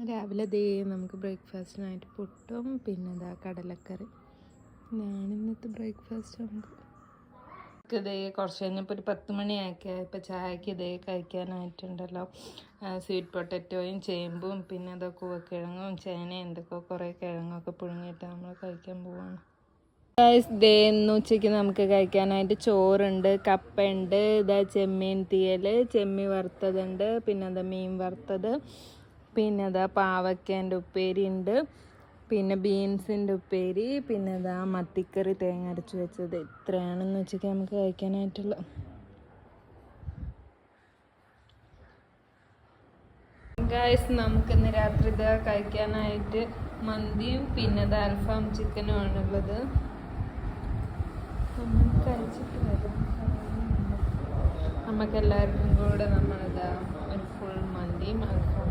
രാവിലെ ദേ നമുക്ക് ബ്രേക്ക്ഫാസ്റ്റിനായിട്ട് പുട്ടും പിന്നെ ഇതാ കടലക്കറി. ഇന്നത്തെ ബ്രേക്ക്ഫാസ്റ്റ് നമുക്ക് ഇതേ കുറച്ച് കഴിഞ്ഞപ്പോൾ ഒരു 10 മണിയൊക്കെ ഇപ്പോൾ ചായക്ക് ഇതേ കഴിക്കാനായിട്ടുണ്ടല്ലോ. സ്വീറ്റ് പൊട്ടറ്റോയും ചേമ്പും പിന്നെ അതൊക്കെ ഉവക്കിഴങ്ങും ചേനയും എന്തൊക്കെ കുറേ കിഴങ്ങൊക്കെ പുഴുങ്ങിയിട്ട് നമ്മൾ കഴിക്കാൻ പോവാണ്. ദേ ഇന്ന് ഉച്ചയ്ക്ക് നമുക്ക് കഴിക്കാനായിട്ട് ചോറുണ്ട്, കപ്പയുണ്ട്, ഇതാ ചെമ്മീൻ തീയൽ, ചെമ്മീൻ വറുത്തതുണ്ട്, പിന്നെ അതാ മീൻ വറുത്തത്, പിന്നെ അതാ പാവയ്ക്കേൻ്റെ ഉപ്പേരി ഉണ്ട്, പിന്നെ ബീൻസിൻ്റെ ഉപ്പേരി, പിന്നെ അതാ മത്തിക്കറി തേങ്ങ അരച്ച് വെച്ചത്. ഇത്രയാണെന്ന് ഉച്ചയ്ക്ക് നമുക്ക് കഴിക്കാനായിട്ടുള്ളത്. ഗായ്സ് നമുക്കിന്ന് രാത്രി ഇതാ കഴിക്കാനായിട്ട് മന്തിയും പിന്നെ അത് അൽഫാം ചിക്കനും ആണുള്ളത്. നമ്മൾ കഴിച്ചിട്ട് വരും. നമുക്കെല്ലാവർക്കും കൂടെ നമ്മളിതാ ഒരു ഫുൾ മന്തിയും അൽഫാം